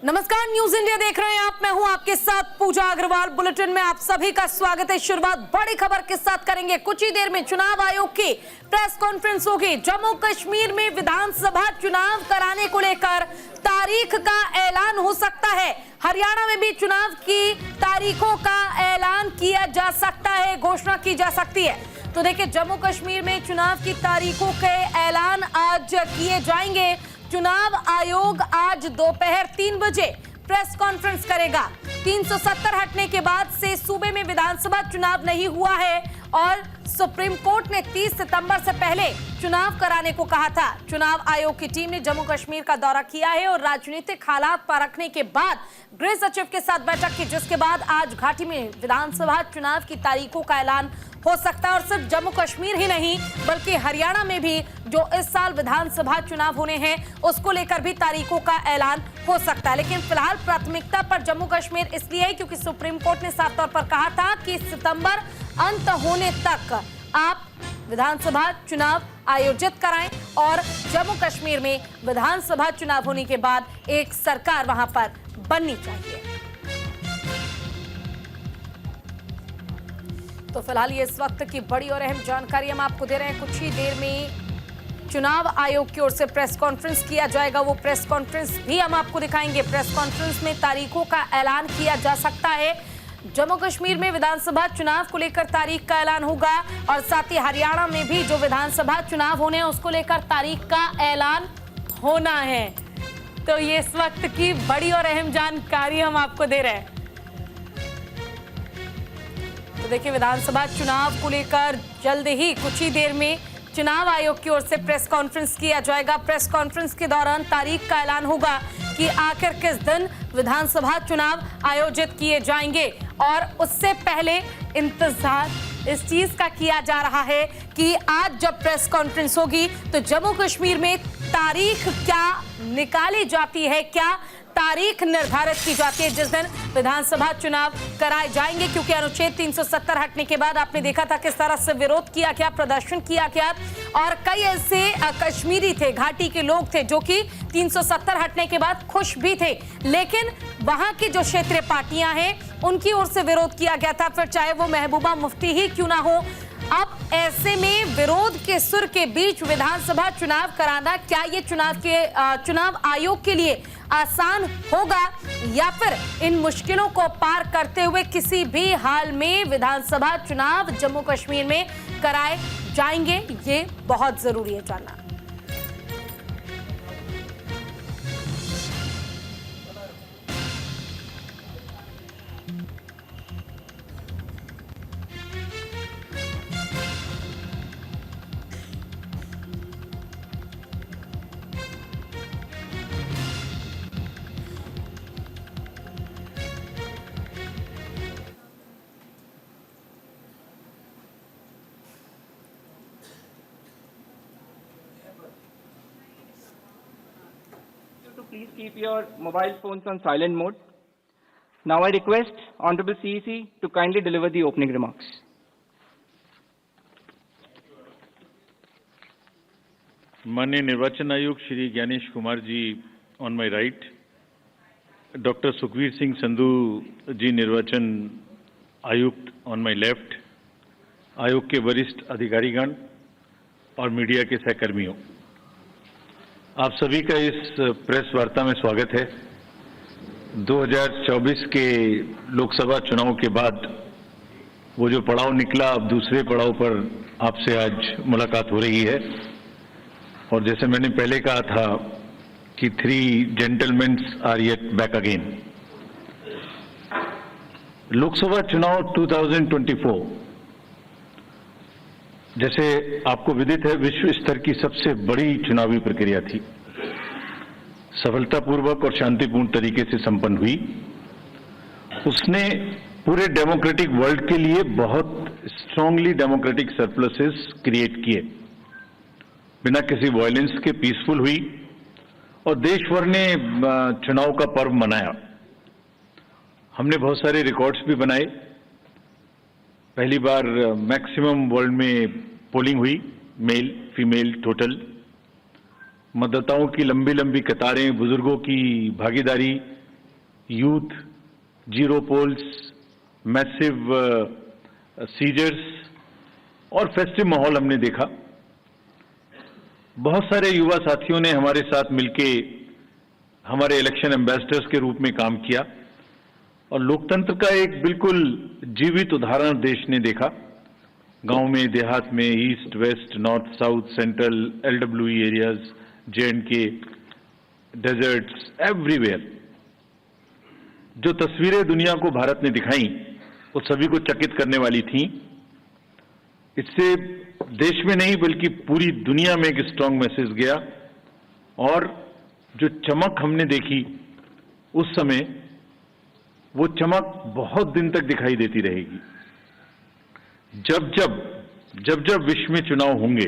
नमस्कार, news India देख रहे हैं आप। मैं हूं आपके साथ पूजा अग्रवाल। बुलेटिन में आप सभी का स्वागत है। शुरुआत बड़ी खबर के साथ करेंगे। कुछ ही देर में चुनाव आयोग की प्रेस कॉन्फ्रेंस होगी। जम्मू कश्मीर में विधानसभा चुनाव कराने को लेकर तारीख का ऐलान हो सकता है। हरियाणा में भी चुनाव की तारीखों का ऐलान किया जा सकता है, घोषणा की जा सकती है। तो देखिए, जम्मू कश्मीर में चुनाव की तारीखों के ऐलान आज किए जाएंगे। चुनाव आयोग आज दोपहर 3 बजे प्रेस कॉन्फ्रेंस करेगा। 370 हटने के बाद से सूबे में विधानसभा चुनाव नहीं हुआ है और सुप्रीम कोर्ट ने 30 सितंबर से पहले चुनाव कराने को कहा था। चुनाव आयोग की टीम ने जम्मू कश्मीर का दौरा किया है और राजनीतिक हालात परखने के बाद गृह सचिव के साथ बैठक की, जिसके बाद आज घाटी में विधानसभा चुनाव की तारीखों का ऐलान हो सकता है। और सिर्फ जम्मू कश्मीर ही नहीं बल्कि हरियाणा में भी जो इस साल विधानसभा चुनाव होने हैं उसको लेकर भी तारीखों का ऐलान हो सकता है। लेकिन फिलहाल प्राथमिकता पर जम्मू कश्मीर इसलिए है क्योंकि सुप्रीम कोर्ट ने साफ तौर पर कहा था कि सितंबर अंत होने तक आप विधानसभा चुनाव आयोजित कराएं और जम्मू कश्मीर में विधानसभा चुनाव होने के बाद एक सरकार वहां पर बननी चाहिए। तो फिलहाल ये इस वक्त की बड़ी और अहम जानकारी हम आपको दे रहे हैं। कुछ ही देर में चुनाव आयोग की ओर से प्रेस कॉन्फ्रेंस किया जाएगा। वो प्रेस कॉन्फ्रेंस भी हम आपको दिखाएंगे। प्रेस कॉन्फ्रेंस में तारीखों का ऐलान किया जा सकता है। जम्मू कश्मीर में विधानसभा चुनाव को लेकर तारीख का ऐलान होगा और साथ ही हरियाणा में भी जो विधानसभा चुनाव होने हैं उसको लेकर तारीख का ऐलान होना है। तो ये इस वक्त की बड़ी और अहम जानकारी हम आपको दे रहे हैं। तो देखिए, विधानसभा चुनाव को लेकर जल्द ही कुछ ही देर में चुनाव आयोग की ओर से प्रेस कॉन्फ्रेंस किया जाएगा। प्रेस कॉन्फ्रेंस के दौरान तारीख का ऐलान होगा कि आखिर किस दिन विधानसभा चुनाव आयोजित किए जाएंगे। और उससे पहले इंतजार इस चीज का किया जा रहा है कि आज जब प्रेस कॉन्फ्रेंस होगी तो जम्मू कश्मीर में तारीख क्या निकाली जाती है, क्या तारीख निर्धारित की जाती है जिस दिन विधानसभा चुनाव कराए जाएंगे। क्योंकि अनुच्छेद 370 हटने के बाद आपने देखा था किस तरह से विरोध किया गया, प्रदर्शन किया गया और कई ऐसे कश्मीरी थे, घाटी के लोग थे जो कि 370 हटने के बाद खुश भी थे। लेकिन वहां की जो क्षेत्रीय पार्टियां हैं उनकी ओर से विरोध किया गया था, फिर चाहे वो महबूबा मुफ्ती ही क्यों ना हो। अब ऐसे में विरोध के सुर के बीच विधानसभा चुनाव कराना, क्या ये चुनाव आयोग के लिए आसान होगा या फिर इन मुश्किलों को पार करते हुए किसी भी हाल में विधानसभा चुनाव जम्मू कश्मीर में कराए जाएंगे, ये बहुत जरूरी है जानना। Please keep your mobile phones on silent mode. Now I request Honorable CEC to kindly deliver the opening remarks. माननीय निर्वाचन आयुक्त Shri Gyanesh Kumar ji on my right, doctor Sukhbir Singh Sandhu ji निर्वाचन आयुक्त ऑन माय लेफ्ट, आयोग के वरिष्ठ अधिकारीगण और मीडिया के सहकर्मियों, आप सभी का इस प्रेस वार्ता में स्वागत है। 2024 के लोकसभा चुनाव के बाद वो जो पड़ाव निकला, अब दूसरे पड़ाव पर आपसे आज मुलाकात हो रही है। और जैसे मैंने पहले कहा था कि 3 gentleman are yet back again. Lok Sabha चुनाव 2024 जैसे आपको विदित है विश्व स्तर की सबसे बड़ी चुनावी प्रक्रिया थी, सफलतापूर्वक और शांतिपूर्ण तरीके से संपन्न हुई। उसने पूरे डेमोक्रेटिक वर्ल्ड के लिए बहुत स्ट्रांगली डेमोक्रेटिक सरप्लसेस क्रिएट किए, बिना किसी वायलेंस के पीसफुल हुई और देश भर ने चुनाव का पर्व मनाया। हमने बहुत सारे रिकॉर्ड्स भी बनाए। पहली बार मैक्सिमम वर्ल्ड में पोलिंग हुई, मेल फीमेल टोटल। मतदाताओं की लंबी लंबी कतारें, बुजुर्गों की भागीदारी, youth, zero polls, massive seizures और फेस्टिव माहौल हमने देखा। बहुत सारे युवा साथियों ने हमारे साथ मिलके हमारे इलेक्शन एम्बेसडर्स के रूप में काम किया और लोकतंत्र का एक बिल्कुल जीवित उदाहरण देश ने देखा। गांव में, देहात में, east, west, north, south, central, LWE areas, J&K, deserts, everywhere जो तस्वीरें दुनिया को भारत ने दिखाई वो सभी को चकित करने वाली थी। इससे देश में नहीं बल्कि पूरी दुनिया में एक स्ट्रांग मैसेज गया और जो चमक हमने देखी उस समय, वो चमक बहुत दिन तक दिखाई देती रहेगी। जब जब विश्व में चुनाव होंगे,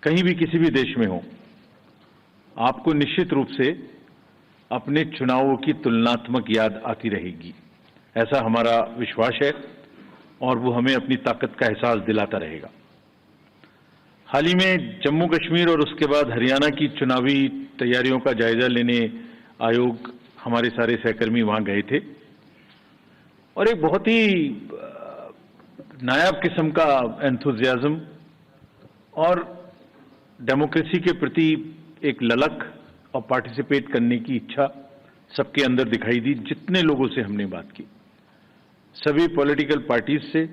कहीं भी किसी भी देश में हो, आपको निश्चित रूप से अपने चुनावों की तुलनात्मक याद आती रहेगी। ऐसा हमारा विश्वास है और वो हमें अपनी ताकत का एहसास दिलाता रहेगा। हाल ही में जम्मू कश्मीर और उसके बाद हरियाणा की चुनावी तैयारियों का जायजा लेने आयोग, हमारे सारे सहकर्मी वहां गए थे और एक बहुत ही नायाब किस्म का एंथुजियाज्म और डेमोक्रेसी के प्रति एक ललक और पार्टिसिपेट करने की इच्छा सबके अंदर दिखाई दी। जितने लोगों से हमने बात की, सभी पॉलिटिकल पार्टीज से,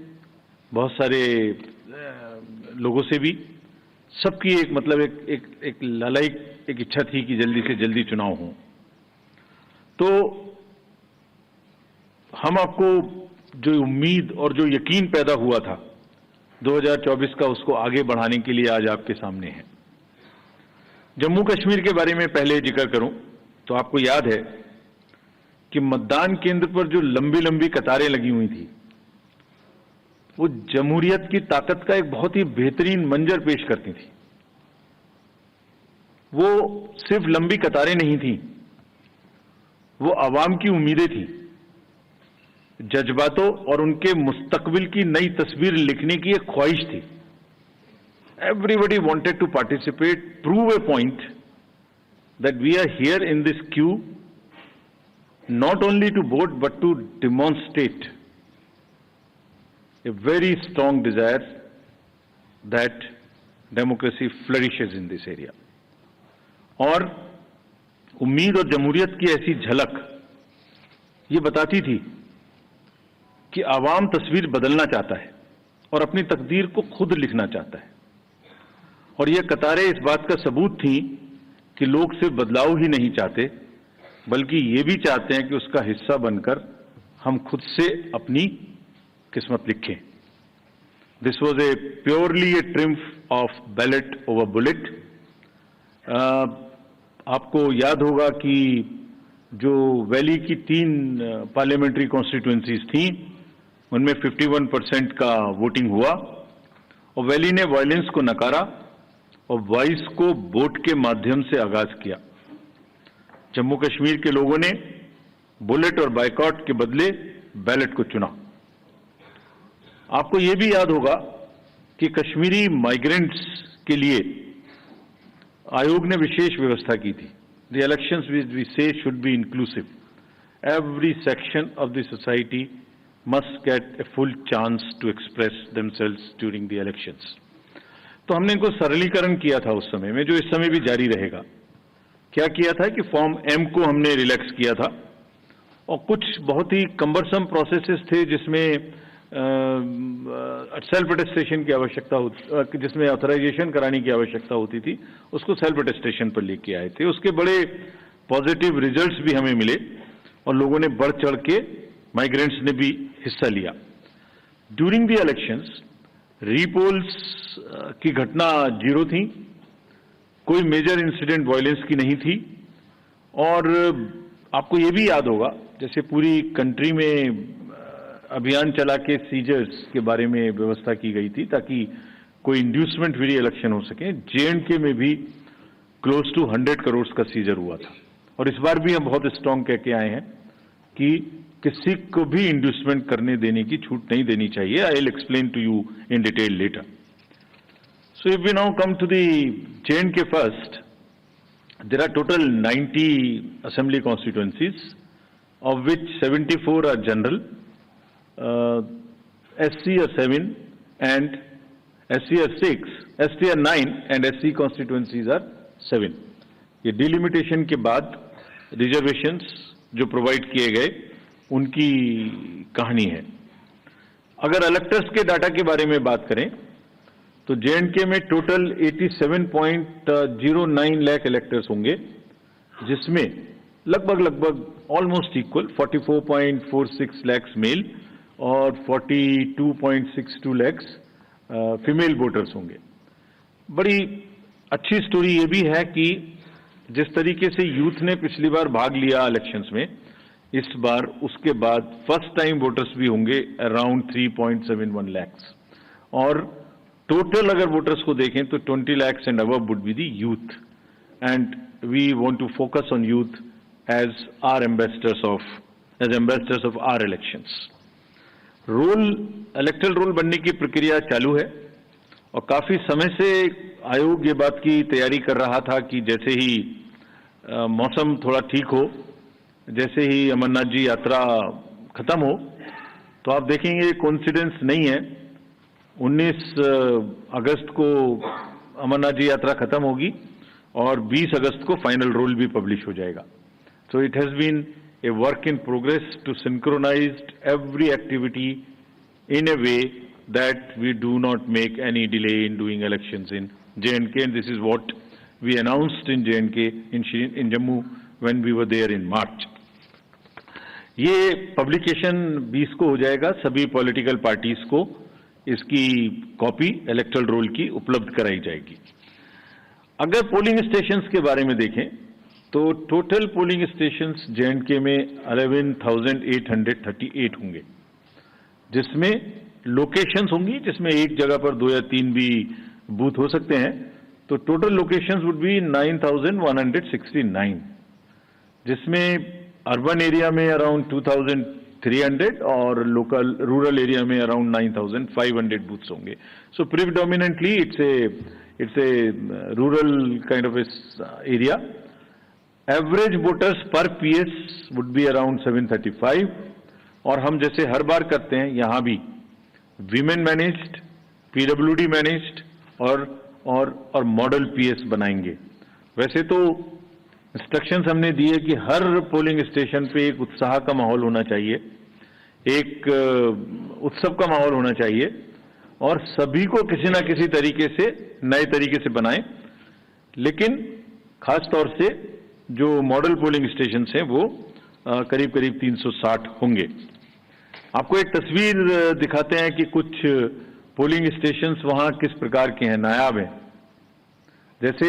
बहुत सारे लोगों से भी, सबकी एक मतलब एक ललायक एक इच्छा थी कि जल्दी से जल्दी चुनाव हो। तो हम आपको जो उम्मीद और जो यकीन पैदा हुआ था 2024 का, उसको आगे बढ़ाने के लिए आज आपके सामने है। जम्मू कश्मीर के बारे में पहले जिक्र करूं तो आपको याद है कि मतदान केंद्र पर जो लंबी लंबी कतारें लगी हुई थी, वो जमहूरियत की ताकत का एक बहुत ही बेहतरीन मंजर पेश करती थी। वो सिर्फ लंबी कतारें नहीं थी, वो आवाम की उम्मीदें थी, जज्बातों और उनके मुस्तकबिल की नई तस्वीर लिखने की एक ख्वाहिश थी। Everybody wanted to participate, prove a point that we are here in this queue not only to vote but to demonstrate a very strong desire that democracy flourishes in this area. और उम्मीद और जमहूरियत की ऐसी झलक ये बताती थी कि आवाम तस्वीर बदलना चाहता है और अपनी तकदीर को खुद लिखना चाहता है। और ये कतारें इस बात का सबूत थी कि लोग सिर्फ बदलाव ही नहीं चाहते बल्कि ये भी चाहते हैं कि उसका हिस्सा बनकर हम खुद से अपनी किस्मत लिखें। This was a purely A triumph of ballot over bullet. आपको याद होगा कि जो वैली की 3 पार्लियामेंट्री कॉन्स्टिट्यूएंसीज थी, उनमें 51% का वोटिंग हुआ और वैली ने वायलेंस को नकारा और वॉइस को वोट के माध्यम से आगाज किया। जम्मू कश्मीर के लोगों ने बुलेट और बायकॉट के बदले बैलेट को चुना। आपको यह भी याद होगा कि कश्मीरी माइग्रेंट्स के लिए आयोग ने विशेष व्यवस्था की थी। The elections we say should be inclusive. Every section of the society must get a full chance to express themselves during the elections. तो हमने इनको सरलीकरण किया था उस समय में, जो इस समय भी जारी रहेगा। क्या किया था कि फॉर्म M को हमने रिलैक्स किया था और कुछ बहुत ही कम्बरसम प्रोसेसेस थे जिसमें सेल्फ अटेस्टेशन की आवश्यकता होती, जिसमें ऑथराइजेशन कराने की आवश्यकता होती थी, उसको सेल्फ अटेस्टेशन पर लेके आए थे। उसके बड़े पॉजिटिव रिजल्ट्स भी हमें मिले और लोगों ने बढ़ चढ़ के, माइग्रेंट्स ने भी हिस्सा लिया। ड्यूरिंग द इलेक्शंस रीपोल्स की घटना 0 थी, कोई मेजर इंसिडेंट वायलेंस की नहीं थी। और आपको ये भी याद होगा, जैसे पूरी कंट्री में अभियान चला के सीजर्स के बारे में व्यवस्था की गई थी ताकि कोई इंड्यूसमेंट फ्री इलेक्शन हो सके। J&K में भी क्लोज टू 100 करोड़ का सीजर हुआ था और इस बार भी हम बहुत स्ट्रांग कह के आए हैं कि किसी को भी इंड्यूसमेंट करने देने की छूट नहीं देनी चाहिए। I will explain to you in detail later. So if we now come to the J&K first, there are total 90 assembly constituencies of which 74 are general, SC are 7 and SC are 6, ST are 9 and SC constituencies are 7. ये delimitation के बाद reservations जो provide किए गए उनकी कहानी है। अगर इलेक्टर्स के डाटा के बारे में बात करें तो J&K में टोटल 87.09 लाख इलेक्टर्स होंगे, जिसमें लगभग ऑलमोस्ट इक्वल 44.46 लाख मेल और 42.62 लाख फीमेल वोटर्स होंगे। बड़ी अच्छी स्टोरी ये भी है कि जिस तरीके से यूथ ने पिछली बार भाग लिया इलेक्शंस में, इस बार उसके बाद फर्स्ट टाइम वोटर्स भी होंगे अराउंड 3.71 लाख, और टोटल अगर वोटर्स को देखें तो 20 lakh and above would be the youth, and we want to focus on youth as ambassadors of our elections. Electoral roll बनने की प्रक्रिया चालू है और काफी समय से आयोग ये बात की तैयारी कर रहा था कि जैसे ही मौसम थोड़ा ठीक हो, जैसे ही अमरनाथ जी यात्रा खत्म हो, तो आप देखेंगे कोइंसिडेंस नहीं है, 19 अगस्त को अमरनाथ जी यात्रा खत्म होगी और 20 अगस्त को फाइनल रोल भी पब्लिश हो जाएगा। So it has been a work in progress to synchronize every activity in a way that we do not make any delay in doing elections in J&K, and this is what we announced in J&K in Jammu when we were there in March. ये publication 20 को हो जाएगा, सभी political parties को इसकी copy electoral role की उपलब्ध कराई जाएगी। अगर पोलिंग स्टेशंस के बारे में देखें तो टोटल पोलिंग स्टेशंस J&K में 11,838 होंगे, जिसमें लोकेशंस होंगी, जिसमें एक जगह पर 2 या 3 भी बूथ हो सकते हैं, तो टोटल लोकेशंस वुड बी 9,169, जिसमें अर्बन एरिया में अराउंड 2,300 और लोकल रूरल एरिया में अराउंड 9,500 बूथ्स होंगे। So predominantly it's a rural kind of area. Average voters पर PS वुड बी अराउंड 735, और हम जैसे हर बार करते हैं यहां भी वीमेन मैनेज्ड, PWD मैनेज्ड और मॉडल PS बनाएंगे। वैसे तो इंस्ट्रक्शंस हमने दिए कि हर पोलिंग स्टेशन पे एक उत्साह का माहौल होना चाहिए, एक उत्सव का माहौल होना चाहिए, और सभी को किसी ना किसी तरीके से नए तरीके से बनाएं, लेकिन खास तौर से जो मॉडल पोलिंग स्टेशन हैं वो करीब 360 होंगे। आपको एक तस्वीर दिखाते हैं कि कुछ पोलिंग स्टेशंस वहां किस प्रकार के हैं, नायाब हैं। जैसे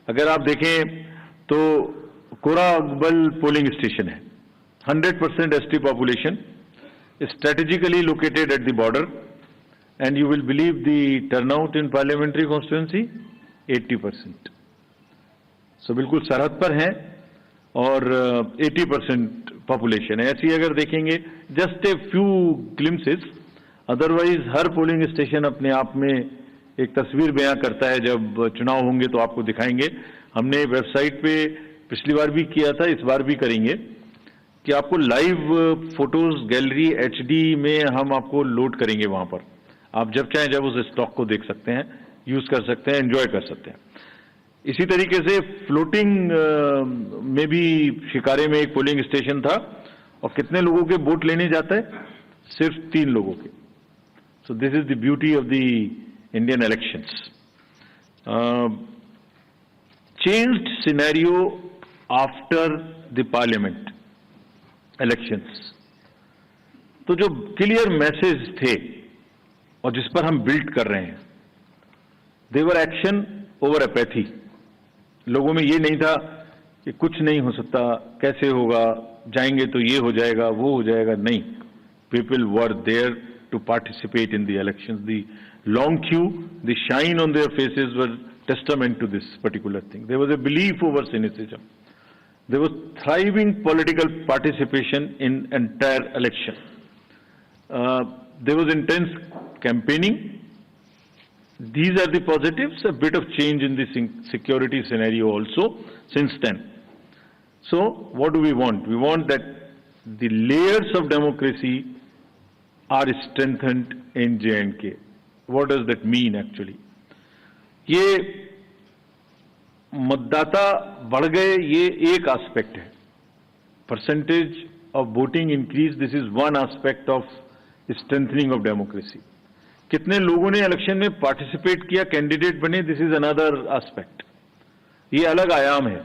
अगर आप देखें तो कोराबल पोलिंग स्टेशन है, 100% ST population, strategically located at the border, and you will believe the turnout in parliamentary constituency 80%। सो बिल्कुल सरहद पर है और 80% पॉपुलेशन है। ऐसी अगर देखेंगे just a few glimpses, otherwise her polling station अपने आप में एक तस्वीर बयां करता है। जब चुनाव होंगे तो आपको दिखाएंगे। हमने वेबसाइट पे पिछली बार भी किया था, इस बार भी करेंगे कि आपको लाइव फोटोज गैलरी HD में हम आपको लोड करेंगे। वहां पर आप जब चाहें जब उस स्टॉक को देख सकते हैं, यूज कर सकते हैं, एंजॉय कर सकते हैं। इसी तरीके से फ्लोटिंग में भी शिकारे में एक पोलिंग स्टेशन था, और कितने लोगों के वोट लेने जाता है? सिर्फ 3 लोगों के। So this is the beauty of the Indian elections. Changed scenario after the parliament elections. तो जो क्लियर मैसेज थे और जिस पर हम बिल्ड कर रहे हैं, देवर एक्शन ओवर अपैथी। लोगों में ये नहीं था कि कुछ नहीं हो सकता, कैसे होगा, जाएंगे तो ये हो जाएगा, वो हो जाएगा। नहीं, people were there to participate in the elections. The long queue, the shine on their faces were testament to this particular thing. There was a belief over cynicism. There was thriving political participation in entire election. There was intense campaigning. These are the positives, a bit of change in the security scenario also since then. So what do we want? We want that the layers of democracy are strengthened in J&K. What does that mean actually? ये मतदाता बढ़ गए, ये एक aspect है. Percentage of voting increase, this is one aspect of strengthening of democracy. कितने लोगों ने इलेक्शन में पार्टिसिपेट किया, कैंडिडेट बने, दिस इज अनदर एस्पेक्ट. ये अलग आयाम है.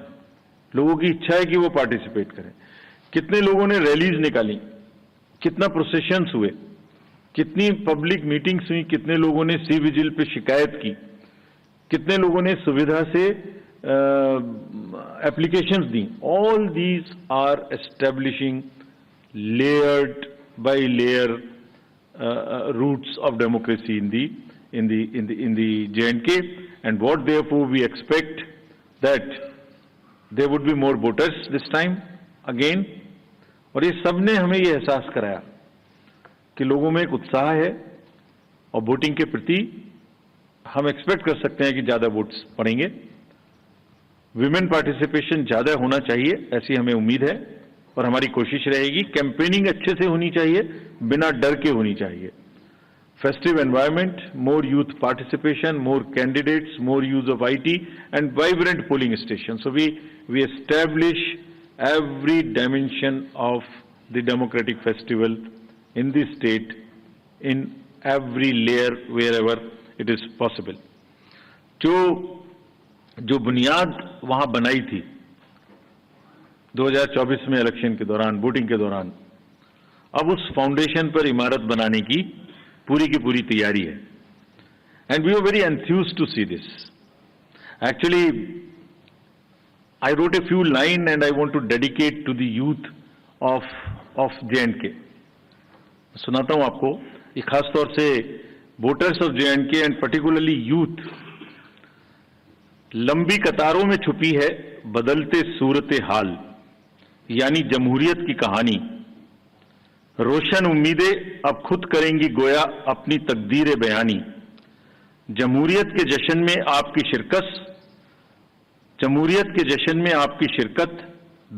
लोगों की इच्छा है कि वो पार्टिसिपेट करें. कितने लोगों ने रैलीज निकाली, कितना प्रोसेशंस हुए, कितनी पब्लिक मीटिंग्स हुई, कितने लोगों ने सी विजिल पे शिकायत की, कितने लोगों ने सुविधा से एप्लीकेशंस दी. All these are establishing layered by layer roots of democracy in the J&K, and what therefore we expect that there would be more voters this time again. और ये सबने हमें ये एहसास कराया कि लोगों में एक उत्साह है और वोटिंग के प्रति हम एक्सपेक्ट कर सकते हैं कि ज्यादा वोट्स पड़ेंगे. विमेन पार्टिसिपेशन ज्यादा होना चाहिए, ऐसी हमें उम्मीद है और हमारी कोशिश रहेगी. कैंपेनिंग अच्छे से होनी चाहिए, बिना डर के होनी चाहिए. Festive environment, more youth participation, more candidates, more use of IT and vibrant polling station. So we establish every dimension of the democratic festival in the state in every layer wherever it is possible. जो बुनियाद वहां बनाई थी 2024 में election के दौरान, voting के दौरान, अब उस फाउंडेशन पर इमारत बनाने की पूरी तैयारी है. And we are very enthused to see this. Actually I wrote a few lines and I want to dedicate to the youth of J&K. सुनाता हूं आपको. ये खास तौर से voters of J&K and particularly youth. लंबी कतारों में छुपी है बदलते सूरत हाल, यानी जमहूरियत की कहानी. रोशन उम्मीदें अब खुद करेंगी गोया अपनी तकदीर बयानी. जमहूरियत के जश्न में आपकी शिरकत, जमहूरियत के जश्न में आपकी शिरकत,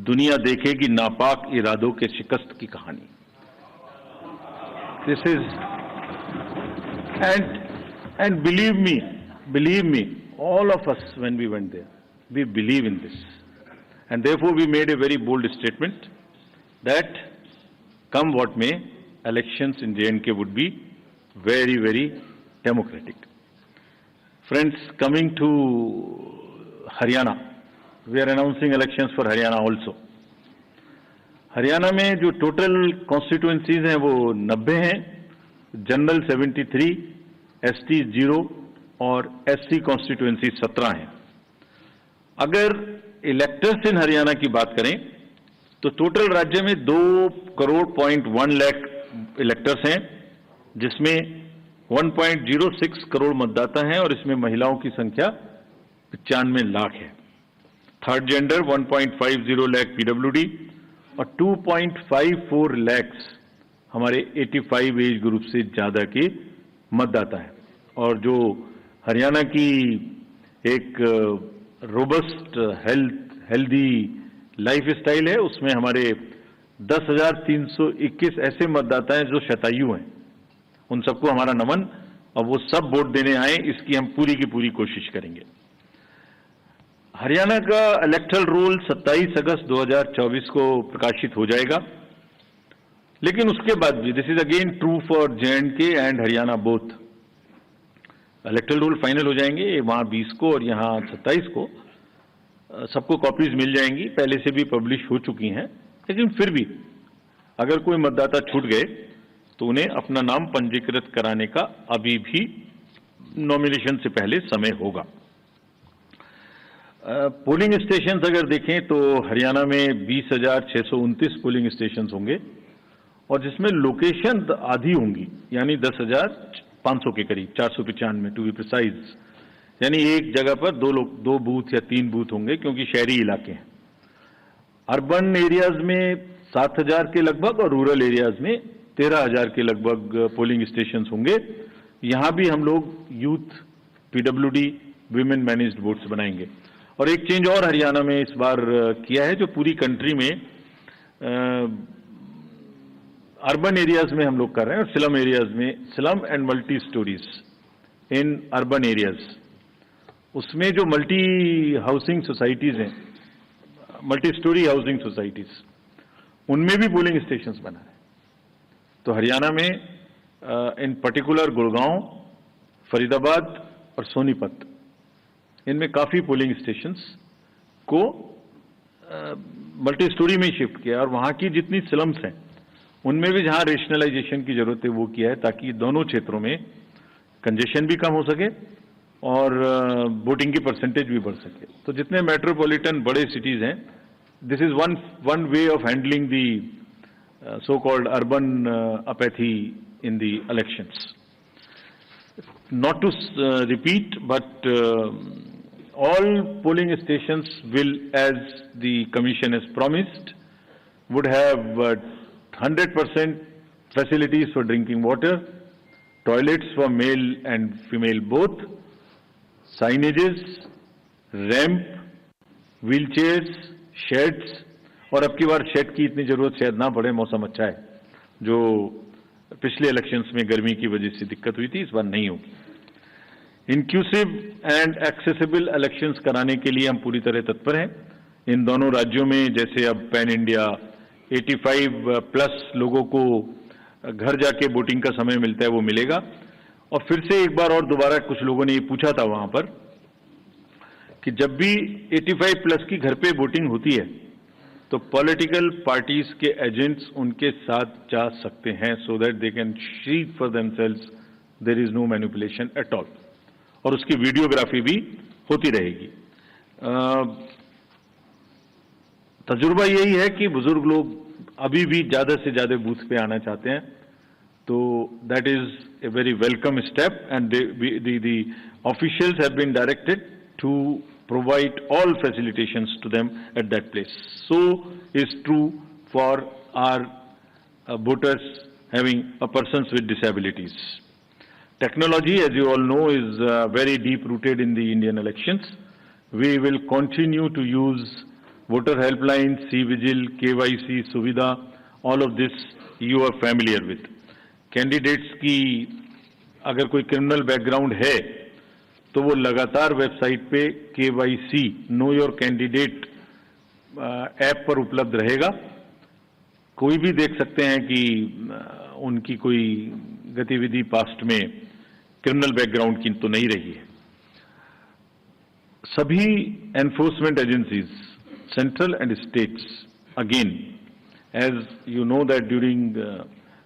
दुनिया देखेगी नापाक इरादों के शिकस्त की कहानी. This is and believe me all of us when we went there, we believe in this, and therefore we made a very bold statement that come what may, elections in J&K would be very democratic. Friends, coming to Haryana, we are announcing elections for Haryana also. Haryana में जो total constituencies हैं वो 90 हैं, general 73, ST 0 और SC constituency 17 हैं. अगर electors इन हरियाणा की बात करें तो टोटल राज्य में 2.1 लाख इलेक्टर्स हैं, जिसमें 1.06 करोड़ मतदाता हैं और इसमें महिलाओं की संख्या 95 लाख है. थर्ड जेंडर 1.50 लाख PWD और 2.54 लाख हमारे 85 एज ग्रुप से ज्यादा के मतदाता हैं. और जो हरियाणा की एक रोबस्ट हेल्दी लाइफ स्टाइल है, उसमें हमारे 10,321 ऐसे मतदाता हैं जो शतायु हैं. उन सबको हमारा नमन, और वो सब वोट देने आए, इसकी हम पूरी की पूरी कोशिश करेंगे. हरियाणा का इलेक्टरल रोल 27 अगस्त 2024 को प्रकाशित हो जाएगा. लेकिन उसके बाद भी, this is again true for J&K and Haryana both, electoral roll final हो जाएंगे वहां 20 को और यहां 27 को. सबको कॉपीज मिल जाएंगी, पहले से भी पब्लिश हो चुकी हैं. लेकिन फिर भी अगर कोई मतदाता छूट गए तो उन्हें अपना नाम पंजीकृत कराने का अभी भी नॉमिनेशन से पहले समय होगा. पोलिंग स्टेशन अगर देखें तो हरियाणा में 20,629 पोलिंग स्टेशन होंगे और जिसमें लोकेशन आधी होंगी, यानी 10,500 के करीब, 495 टू बी प्रिसाइज. यानी एक जगह पर दो बूथ या 3 बूथ होंगे, क्योंकि शहरी इलाके हैं. अर्बन एरियाज में 7,000 के लगभग और रूरल एरियाज में 13,000 के लगभग पोलिंग स्टेशन होंगे. यहां भी हम लोग youth, PWD, women managed votes बनाएंगे. और एक चेंज और हरियाणा में इस बार किया है, जो पूरी कंट्री में अर्बन एरियाज में हम लोग कर रहे हैं और स्लम एरियाज में, slum and multi stories in urban areas, उसमें जो मल्टी हाउसिंग सोसाइटीज हैं, मल्टी स्टोरी हाउसिंग सोसाइटीज, उनमें भी पोलिंग स्टेशंस बना है। तो हरियाणा में इन पर्टिकुलर गुड़गांव, फरीदाबाद और सोनीपत, इनमें काफी पोलिंग स्टेशंस को मल्टी स्टोरी में शिफ्ट किया और वहां की जितनी स्लम्स हैं उनमें भी जहां रेशनलाइजेशन की जरूरत है वो किया है, ताकि दोनों क्षेत्रों में कंजेशन भी कम हो सके और वोटिंग की परसेंटेज भी बढ़ सके। तो जितने मेट्रोपॉलिटन बड़े सिटीज हैं, this is one way of handling the so called urban apathy in the elections. Not to repeat, but all polling stations will, as the Commission has promised, would have 100% facilities for drinking water, toilets for male and female both, signages, ramp, wheelchairs, sheds, और अब की बार shade की इतनी जरूरत शायद ना पड़े, मौसम अच्छा है, जो पिछले इलेक्शंस में गर्मी की वजह से दिक्कत हुई थी, इस बार नहीं होगी। इंक्लूसिव एंड एक्सेसिबल इलेक्शंस कराने के लिए हम पूरी तरह तत्पर हैं। इन दोनों राज्यों में जैसे अब पैन इंडिया 85 प्लस लोगों को घर जाके वोटिंग का समय मिलता है, वो मिलेगा। और फिर से एक बार और दोबारा कुछ लोगों ने ये पूछा था वहां पर कि जब भी 85 प्लस की घर पे वोटिंग होती है तो पॉलिटिकल पार्टीज के एजेंट्स उनके साथ जा सकते हैं, so that they can see for themselves there is no manipulation at all, और उसकी वीडियोग्राफी भी होती रहेगी। तजुर्बा यही है कि बुजुर्ग लोग अभी भी ज्यादा से ज्यादा बूथ पे आना चाहते हैं, तो that is a very welcome step and the officials have been directed to provide all facilitations to them at that place. So is true for our voters having persons with disabilities. Technology, as you all know, is very deep rooted in the Indian elections. We will continue to use voter helplines, C-Vigil, KYC, Suvidha, all of this you are familiar with. Candidates की अगर कोई criminal background है तो वो लगातार website पे KYC know your candidate app पर उपलब्ध रहेगा। कोई भी देख सकते हैं कि उनकी कोई गतिविधि पास्ट में क्रिमिनल बैकग्राउंड की तो नहीं रही है। सभी enforcement agencies, central and states, again as you know that during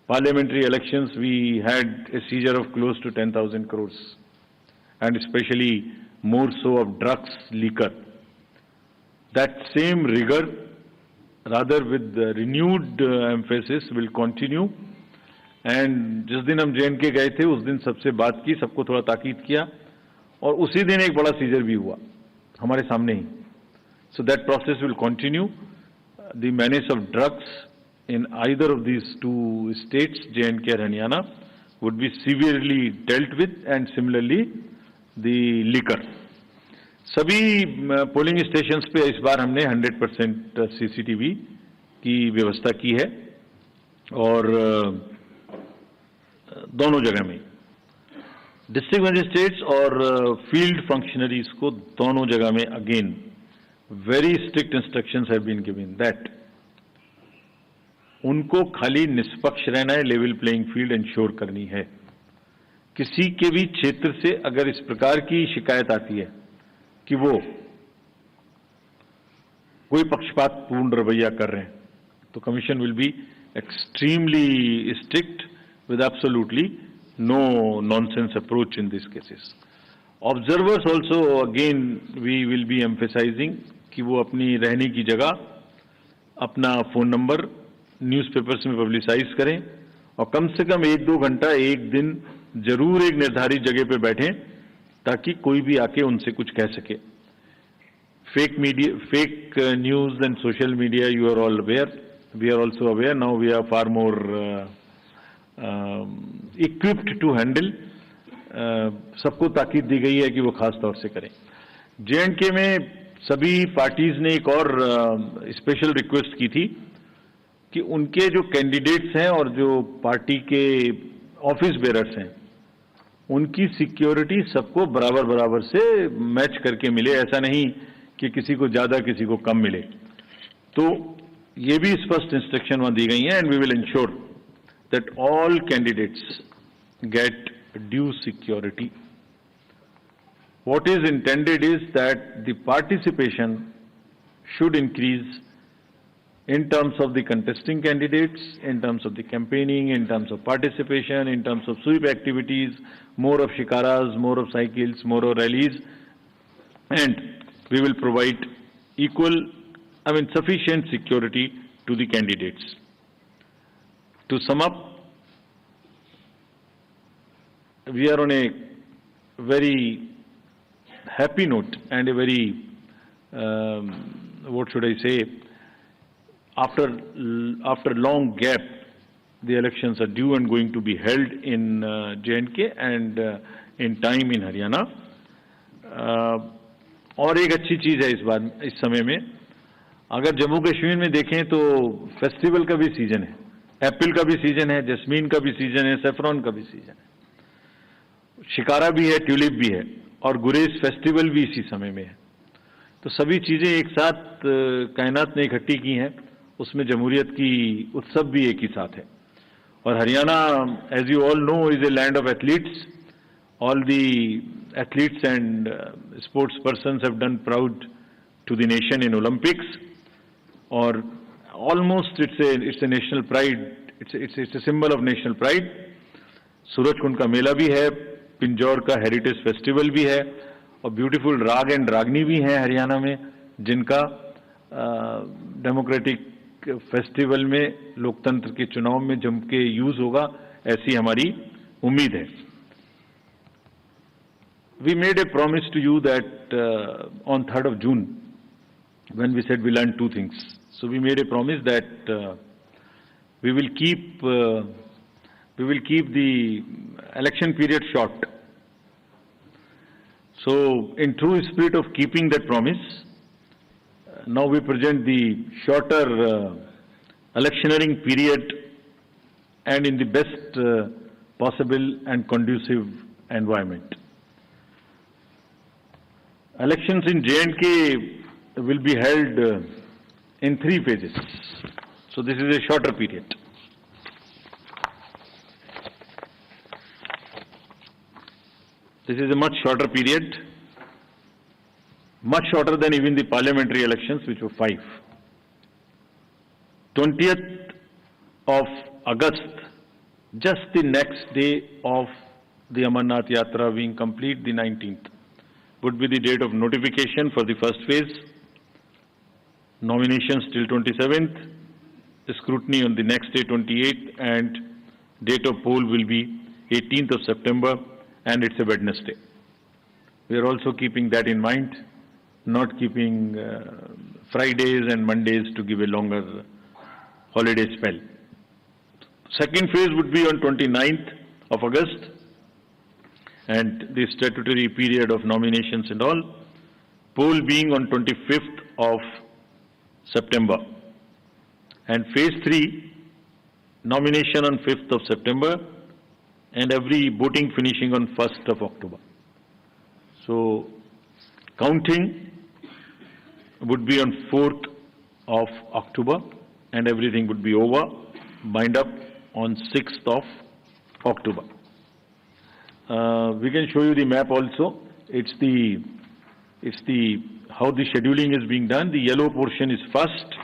parliamentary elections we had a seizure of close to 10,000 crores. And especially more so of drugs, liquor. That same rigor, rather with the renewed emphasis, will continue. And जिस दिन हम JNK गए थे उस दिन सबसे बात की, सबको थोड़ा ताकीद किया, और उसी दिन एक बड़ा सीजर भी हुआ हमारे सामने ही. So that process will continue. The menace of drugs in either of these two states, JNK and Haryana, would be severely dealt with, and similarly the liquor. सभी पोलिंग स्टेशंस पे इस बार हमने 100% CCTV की व्यवस्था की है, और दोनों जगह में डिस्ट्रिक्ट मजिस्ट्रेट्स और फील्ड फंक्शनरीज को दोनों जगह में again very strict instructions have been given that उनको खाली निष्पक्ष रहना है, लेवल प्लेइंग फील्ड इंश्योर करनी है। किसी के भी क्षेत्र से अगर इस प्रकार की शिकायत आती है कि वो कोई पक्षपातपूर्ण रवैया कर रहे हैं, तो commission will be extremely strict with absolutely no nonsense approach in these cases. Observers also, again we will be emphasizing कि वो अपनी रहने की जगह, अपना फोन नंबर न्यूज़पेपर्स में पब्लिसाइज करें, और कम से कम 1-2 घंटा एक दिन जरूर एक निर्धारित जगह पे बैठें, ताकि कोई भी आके उनसे कुछ कह सके। Fake media, fake news and social media, you are all aware, we are also aware, now we are far more equipped to handle. सबको ताकीद दी गई है कि वो खास तौर से करें। JNK में सभी पार्टीज ने एक और स्पेशल रिक्वेस्ट की थी कि उनके जो कैंडिडेट्स हैं और जो पार्टी के ऑफिस बेरर्स हैं, उनकी सिक्योरिटी सबको बराबर बराबर से मैच करके मिले, ऐसा नहीं कि किसी को ज्यादा किसी को कम मिले। तो ये भी स्पष्ट इंस्ट्रक्शन वहां दी गई हैं, and we will ensure that all candidates get due security. What is intended is that the participation should increase in terms of the contesting candidates, in terms of the campaigning, in terms of participation, in terms of sweep activities, more of shikaras, more of cycles, more of rallies, and we will provide sufficient security to the candidates. To sum up, we are on a very happy note and a very, what should I say, after long gap, the elections are due and going to be held in J&K and in time in Haryana. और एक अच्छी चीज है इस समय में, अगर जम्मू कश्मीर में देखें तो फेस्टिवल का भी सीजन है, एप्पल का भी सीजन है, जैस्मीन का भी सीजन है, सेफ्रॉन का भी सीजन है, शिकारा भी है, ट्यूलिप भी है, और गुरेज फेस्टिवल भी इसी समय में है। तो सभी चीजें एक साथ कायनात ने इकट्ठी की हैं, उसमें जमहूरियत की उत्सव भी एक ही साथ है। और Haryana, as you all know, is a land of athletes. All the athletes and sports persons have done proud to the nation in Olympics, or almost it's a national pride. It's a symbol of national pride. Surajkund का मेला भी है, पिंजौर का heritage festival भी है, और beautiful राग and रागनी भी है हरियाणा में, जिनका डेमोक्रेटिक फेस्टिवल में, लोकतंत्र के चुनाव में जम के यूज होगा, ऐसी हमारी उम्मीद है। We made a promise to you that on 3rd of June, when we said we learned two things. So we made a promise that we will keep the election period short. So in true spirit of keeping that promise, now we present the shorter electioneering period and in the best possible and conducive environment. Elections in J&K will be held in 3 phases. So this is a shorter period. This is a much shorter period, much shorter than even the parliamentary elections, which were 5. 20th of August, just the next day of the Amarnath Yatra being complete, the 19th. would be the date of notification for the first phase, nominations till 27th, scrutiny on the next day 28th, and date of poll will be 18th of September, and it's a Wednesday. We are also keeping that in mind, not keeping Fridays and Mondays to give a longer holiday spell. Second phase would be on 29th of August, and the statutory period of nominations and all, poll being on 25th of September. And phase 3, nomination on 5th of September, and every voting finishing on 1st of October. So counting would be on 4th of October, and everything would be over, bind up on 6th of October. We can show you the map also. It's the how the scheduling is being done. The yellow portion is first.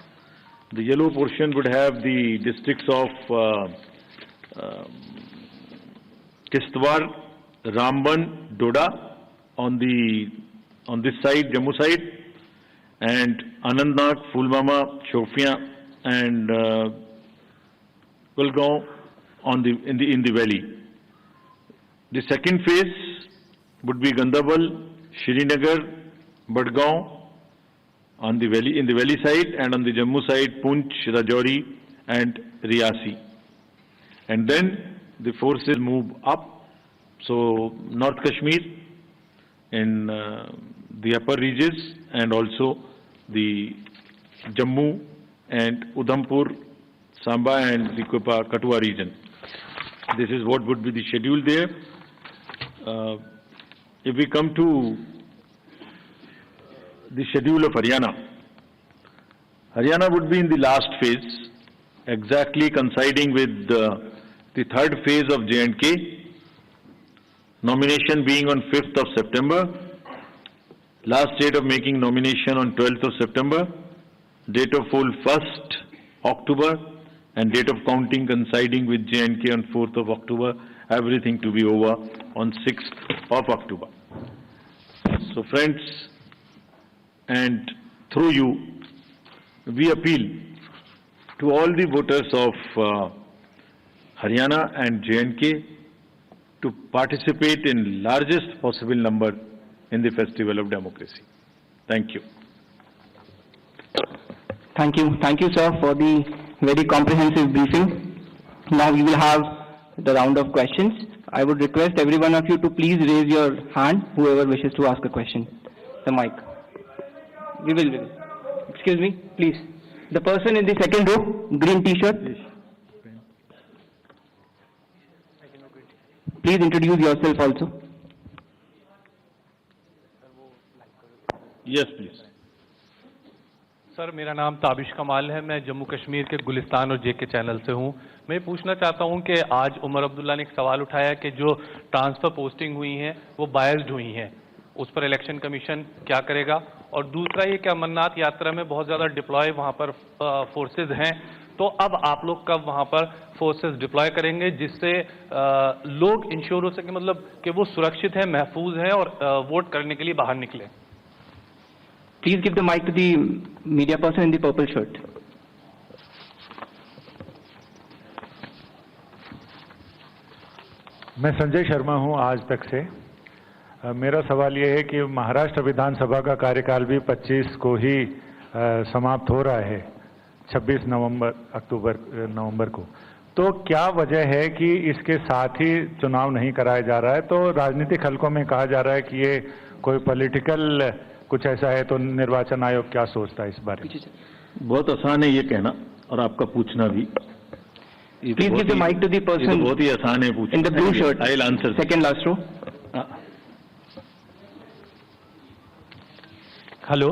The yellow portion would have the districts of Kishtwar, Ramban, Doda on this side, Jammu side, and Anantnag, Pulwama, Shopian, and Kulgaon in the valley. The second phase would be Gandarbal, Srinagar, Badgaon on the valley, in the valley side, and on the Jammu side, Poonch, Rajouri, and Riyasi. And then the forces move up. So North Kashmir in the upper regions, and also the Jammu and Udhampur Samba and the Kathua region. This is what would be the schedule there. If we come to the schedule of Haryana, Haryana would be in the last phase, exactly coinciding with the third phase of J&K, nomination being on 5th of September, last date of making nomination on 12th of September, date of poll 1st October, and date of counting coinciding with J&K on 4th of October, everything to be over on 6th of October. So friends, and through you, we appeal to all the voters of Haryana and J&K to participate in largest possible number in the festival of democracy. Thank you. Thank you, sir, for the very comprehensive briefing. Now we will have the round of questions. I would request every one of you to please raise your hand, whoever wishes to ask a question. The mic. We will. Excuse me, please. The person in the second row, green T-shirt. Please introduce yourself also. Yes, please. Sir, मेरा नाम ताबिश कमाल है। मैं जम्मू कश्मीर के गुलिस्तान और जेके channel से हूं। मैं पूछना चाहता हूं कि आज उमर अब्दुल्ला ने एक सवाल उठाया कि जो ट्रांसफर पोस्टिंग हुई हैं वो बायस्ड हुई हैं, उस पर इलेक्शन कमीशन क्या करेगा? और दूसरा ये कि अमरनाथ यात्रा में बहुत ज़्यादा डिप्लॉय वहां पर फोर्सेज हैं, तो अब आप लोग कब वहां पर फोर्सेज डिप्लॉय करेंगे जिससे लोग इंश्योर हो सके, मतलब कि वो सुरक्षित हैं, महफूज हैं और वोट करने के लिए बाहर निकले? Please give the mic to the media person in the purple shirt. मैं संजय शर्मा हूं आज तक से। मेरा सवाल यह है कि महाराष्ट्र विधानसभा का कार्यकाल भी 25 को ही समाप्त हो रहा है, 26 नवंबर को। तो क्या वजह है कि इसके साथ ही चुनाव नहीं कराया जा रहा है? तो राजनीतिक हलकों में कहा जा रहा है कि ये कोई पॉलिटिकल कुछ ऐसा है, तो निर्वाचन आयोग क्या सोचता है इस बारे में? बहुत आसान है ये कहना और आपका पूछना भी। Please give the mic to the person बहुत ही आसान है पूछना। in the blue shirt. I'll answer. Second last row. Hello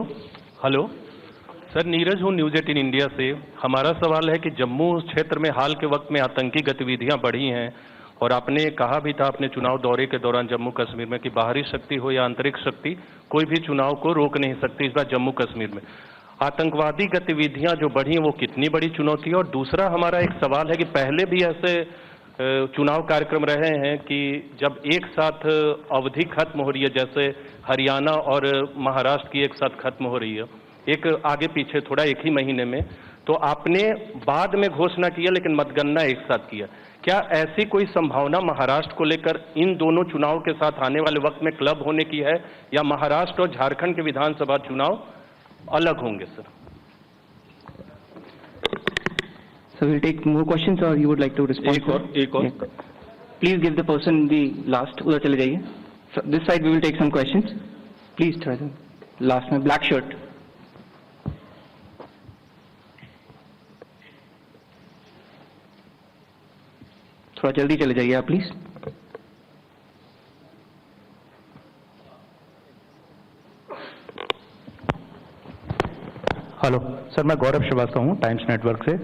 sir, Neeraj हूँ न्यूज़ 18 इंडिया से। हमारा सवाल है कि जम्मू क्षेत्र में हाल के वक्त में आतंकी गतिविधियां बढ़ी हैं और आपने कहा भी था अपने चुनाव दौरे के दौरान जम्मू कश्मीर में कि बाहरी शक्ति हो या आंतरिक शक्ति, कोई भी चुनाव को रोक नहीं सकती। इस बार जम्मू कश्मीर में आतंकवादी गतिविधियां जो बढ़ी हैं वो कितनी बड़ी चुनौती है? और दूसरा हमारा एक सवाल है कि पहले भी ऐसे चुनाव कार्यक्रम रहे हैं कि जब एक साथ अवधि खत्म हो रही है, जैसे हरियाणा और महाराष्ट्र की एक साथ खत्म हो रही है, एक आगे पीछे थोड़ा एक ही महीने में, तो आपने बाद में घोषणा किया लेकिन मतगणना एक साथ किया। क्या ऐसी कोई संभावना महाराष्ट्र को लेकर इन दोनों चुनाव के साथ आने वाले वक्त में क्लब होने की है, या महाराष्ट्र और झारखंड के विधानसभा चुनाव अलग होंगे sir? So we'll take more questions, or you would like to respond? एक और. Yeah. Please give the person the last. उधर चले जाइए. So this side we will take some questions. Please try them. Last में black shirt. थोड़ा जल्दी चले जाइए आप प्लीज। हेलो सर, मैं गौरव श्रीवास्तव हूँ टाइम्स नेटवर्क से।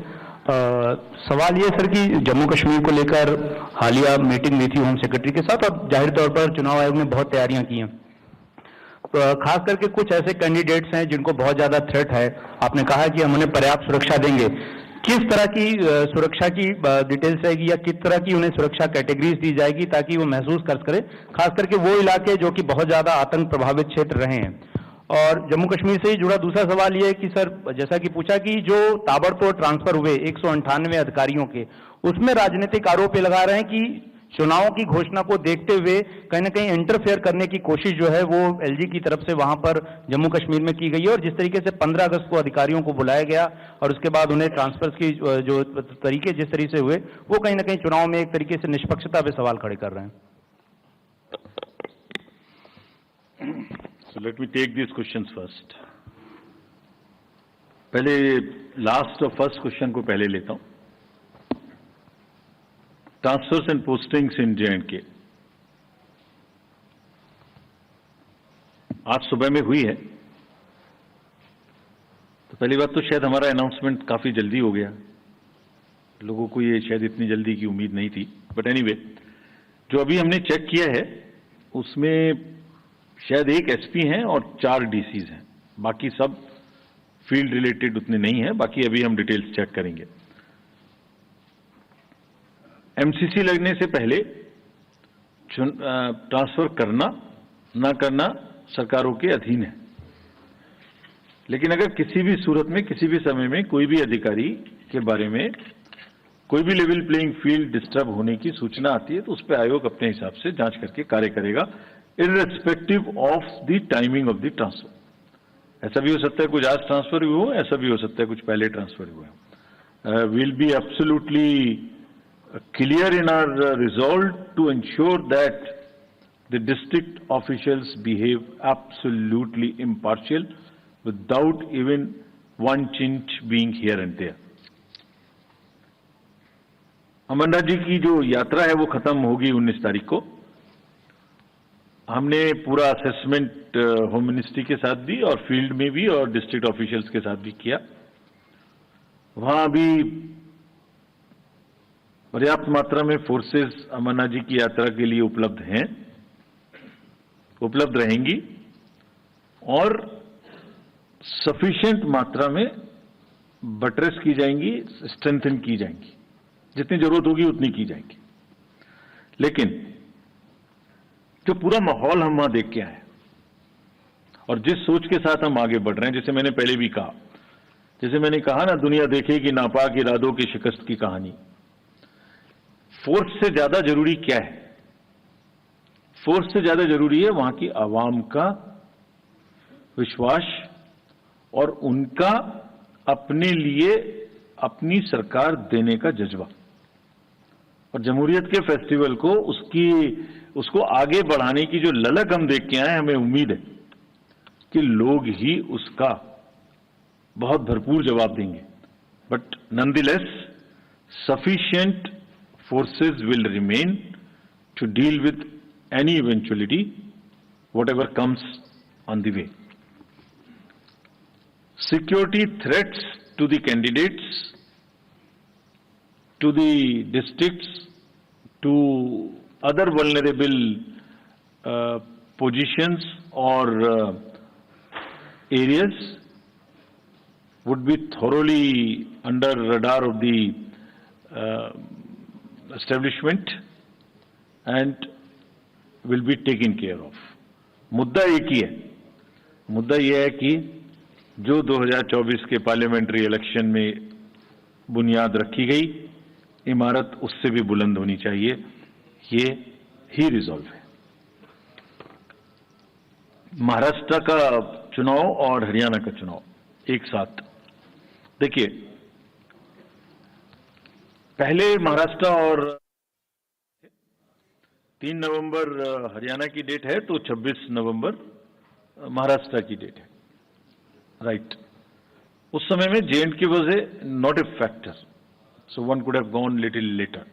सवाल ये सर कि जम्मू कश्मीर को लेकर हालिया मीटिंग हुई थी होम सेक्रेटरी के साथ और जाहिर तौर पर चुनाव आयोग ने बहुत तैयारियां की हैं। खास करके कुछ ऐसे कैंडिडेट्स हैं जिनको बहुत ज्यादा थ्रेट है। आपने कहा कि हम उन्हें पर्याप्त सुरक्षा देंगे। किस तरह की सुरक्षा की डिटेल्स रहेगी या किस तरह की उन्हें सुरक्षा कैटेगरीज दी जाएगी ताकि वो महसूस कर सके, खास करके वो इलाके जो कि बहुत ज्यादा आतंक प्रभावित क्षेत्र रहे हैं? और जम्मू कश्मीर से ही जुड़ा दूसरा सवाल ये है कि सर, जैसा कि पूछा कि जो ताबड़तोड़ ट्रांसफर हुए 198 अधिकारियों के, उसमें राजनीतिक आरोप ये लगा रहे हैं कि चुनावों की घोषणा को देखते हुए कहीं न कहीं इंटरफेयर करने की कोशिश जो है वो एलजी की तरफ से वहां पर जम्मू कश्मीर में की गई है। और जिस तरीके से 15 अगस्त को अधिकारियों को बुलाया गया और उसके बाद उन्हें ट्रांसफर्स की जो तरीके जिस तरीके से हुए, वो कहीं न कहीं चुनाव में एक तरीके से निष्पक्षता पे सवाल खड़े कर रहे हैं। So let me take these questions first. पहले लास्ट और फर्स्ट क्वेश्चन को पहले लेता हूं। transfers and postings in J&K. आज सुबह में हुई है, तो पहली बात तो शायद हमारा अनाउंसमेंट काफी जल्दी हो गया, लोगों को ये शायद इतनी जल्दी की उम्मीद नहीं थी, बट एनीवे जो अभी हमने चेक किया है उसमें शायद एक एसपी हैं और 4 डीसीज हैं, बाकी सब फील्ड रिलेटेड उतने नहीं है, बाकी अभी हम डिटेल्स चेक करेंगे। एमसीसी लगने से पहले ट्रांसफर करना ना करना सरकारों के अधीन है, लेकिन अगर किसी भी सूरत में किसी भी समय में कोई भी अधिकारी के बारे में कोई भी लेवल प्लेइंग फील्ड डिस्टर्ब होने की सूचना आती है तो उस पर आयोग अपने हिसाब से जांच करके कार्य करेगा, irrespective of the timing of the transfer. ऐसा भी हो सकता है कुछ आज ट्रांसफर हुए हो, ऐसा भी हो सकता है कुछ पहले ट्रांसफर हुए हो। Will be absolutely clear in our resolve to ensure that the district officials behave absolutely impartial without even one chinch being here and there. Amarnath ji की जो यात्रा है वो खत्म होगी 19 तारीख को। हमने पूरा असेसमेंट होम मिनिस्ट्री के साथ भी और फील्ड में भी और डिस्ट्रिक्ट ऑफिशियल्स के साथ भी किया। वहां भी पर्याप्त मात्रा में फोर्सेस अमरनाथ जी की यात्रा के लिए उपलब्ध हैं, उपलब्ध रहेंगी और सफिशिएंट मात्रा में बटरेस की जाएंगी, स्ट्रेंथन की जाएंगी, जितनी जरूरत होगी उतनी की जाएंगी। लेकिन जो पूरा माहौल हम वहां देख के आए और जिस सोच के साथ हम आगे बढ़ रहे हैं, जैसे मैंने पहले भी कहा, जैसे मैंने कहा ना, दुनिया देखेगी नापाक इरादों की शिकस्त की कहानी। फोर्स से ज्यादा जरूरी क्या है? फोर्स से ज्यादा जरूरी है वहां की आवाम का विश्वास और उनका अपने लिए अपनी सरकार देने का जज्बा। और जमहूरियत के फेस्टिवल को उसको आगे बढ़ाने की जो ललक हम देख के आए, हमें उम्मीद है कि लोग ही उसका बहुत भरपूर जवाब देंगे। But nonetheless sufficient forces will remain to deal with any eventuality, whatever comes on the way. Security threats to the candidates, to the districts, to other vulnerable positions or areas would be thoroughly under radar of the establishment and will be taken care of. मुद्दा एक ही है, मुद्दा यह है कि जो 2024 के parliamentary election में बुनियाद रखी गई, इमारत उससे भी बुलंद होनी चाहिए, ये ही रिजॉल्व है। महाराष्ट्र का चुनाव और हरियाणा का चुनाव एक साथ देखिए, पहले महाराष्ट्र और 3 नवंबर हरियाणा की डेट है तो 26 नवंबर महाराष्ट्र की डेट है, राइट। उस समय में J&K was not a factor, so one could have gone little later.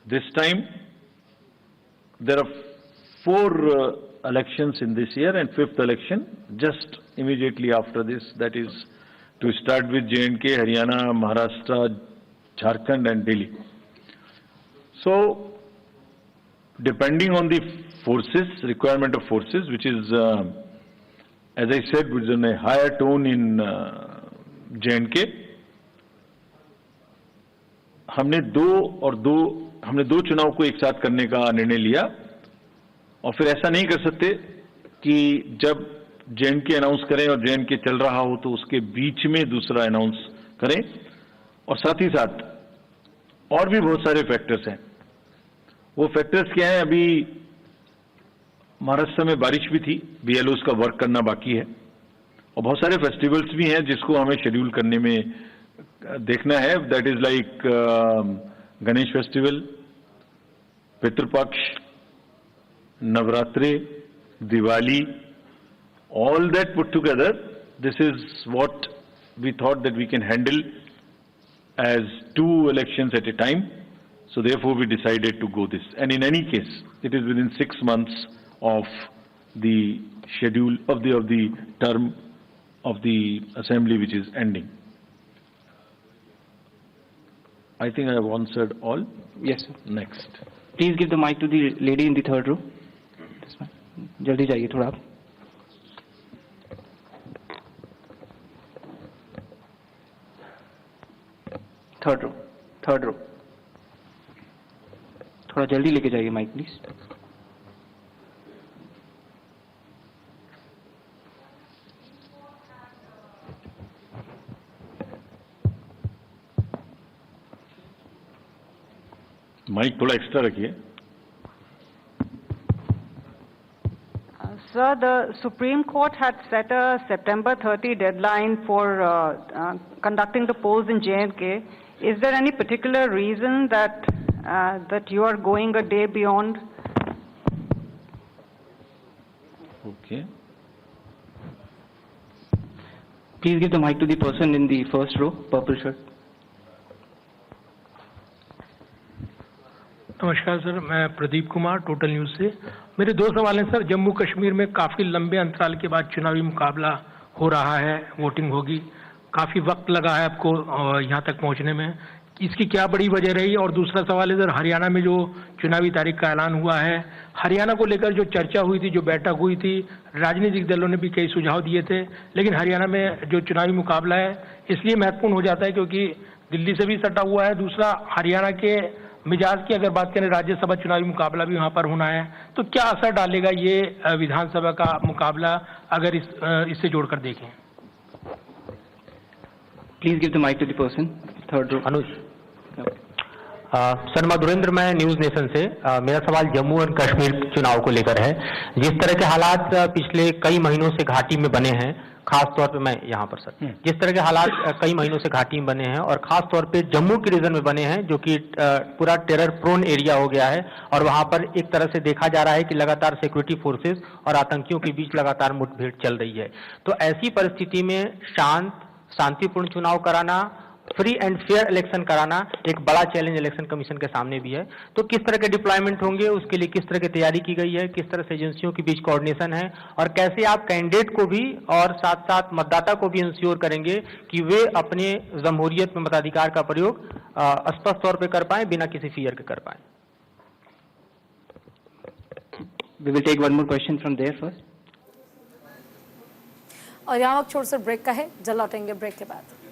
This time there are 4 elections in this year and 5th election just immediately after this, that is to start with J&K, Haryana, Maharashtra, Jharkhand and Delhi. So depending on the forces, requirement of forces, which is, as I said, which is in a higher tone in J&K, हमने दो चुनाव को एक साथ करने का निर्णय लिया। और फिर ऐसा नहीं कर सकते कि जब J&K अनाउंस करें और J&K चल रहा हो तो उसके बीच में दूसरा अनाउंस करें। और साथ ही साथ और भी बहुत सारे फैक्टर्स हैं। वो फैक्टर्स क्या हैं? अभी महाराष्ट्र में बारिश भी थी, BLOs का वर्क करना बाकी है और बहुत सारे फेस्टिवल्स भी हैं जिसको हमें शेड्यूल करने में देखना है। That is like Ganesh festival, Pitrupaksha, Navratri, Diwali, all that put together, this is what we thought that we can handle as 2 elections at a time So therefore we decided to go this. And in any case, it is within 6 months of the schedule of the term of the assembly which is ending. I think I have answered all. Yes, sir. Next. Please give the mic to the lady in the third row. जल्दी जाइए थोड़ा आप. Third row. थोड़ा जल्दी लेके जाइए mic please. Mic थोड़ा extra रखिए. Sir, the Supreme Court had set a September 30 deadline for conducting the polls in J&K. Is there any particular reason that you are going a day beyond? Okay. Please give the mic to the person in the first row, purple shirt. नमस्कार sir, मैं Pradeep Kumar total news से. मेरे 2 सवाल हैं sir. Jammu Kashmir में काफ़ी लंबे अंतराल के बाद चुनावी मुकाबला हो रहा है, वोटिंग होगी, काफ़ी वक्त लगा है आपको यहाँ तक पहुँचने में, इसकी क्या बड़ी वजह रही? और दूसरा सवाल है सर, हरियाणा में जो चुनावी तारीख का ऐलान हुआ है, हरियाणा को लेकर जो चर्चा हुई थी, जो बैठक हुई थी, राजनीतिक दलों ने भी कई सुझाव दिए थे, लेकिन हरियाणा में जो चुनावी मुकाबला है इसलिए महत्वपूर्ण हो जाता है क्योंकि दिल्ली से भी सटा हुआ है. दूसरा, हरियाणा के मिजाज की अगर बात करें, राज्यसभा चुनावी मुकाबला भी वहाँ पर होना है, तो क्या असर डालेगा ये विधानसभा का मुकाबला अगर इससे जोड़कर देखें? Please give the mic to the person third row. Anuj. Sir Madhurendra, मैं न्यूज नेशन से. मेरा सवाल जम्मू और कश्मीर चुनाव को लेकर है. जिस तरह के हालात पिछले कई महीनों से घाटी में बने हैं, खास तौर पे मैं यहाँ पर सर, जिस तरह के हालात कई महीनों से घाटी में बने हैं और खास तौर पे जम्मू के रीजन में बने हैं जो कि पूरा टेरर प्रोन एरिया हो गया है और वहाँ पर एक तरह से देखा जा रहा है कि लगातार सिक्योरिटी फोर्सेस और आतंकियों के बीच लगातार मुठभेड़ चल रही है. तो ऐसी परिस्थिति में शांतिपूर्ण चुनाव कराना, फ्री एंड फेयर इलेक्शन कराना एक बड़ा चैलेंज इलेक्शन कमीशन के सामने भी है. तो किस तरह के डिप्लॉयमेंट होंगे, उसके लिए किस तरह की तैयारी की गई है, किस तरह से एजेंसियों के बीच कोऑर्डिनेशन है और कैसे आप कैंडिडेट को भी और साथ साथ मतदाता को भी इंश्योर करेंगे कि वे अपने जमहूरियत में मताधिकार का प्रयोग स्पष्ट तौर पर कर पाए, बिना किसी फियर के कर पाए. We will take one more question from there first. और यहाँ वक्त छोड़ से ब्रेक का है, जल्द लौटेंगे ब्रेक के बाद.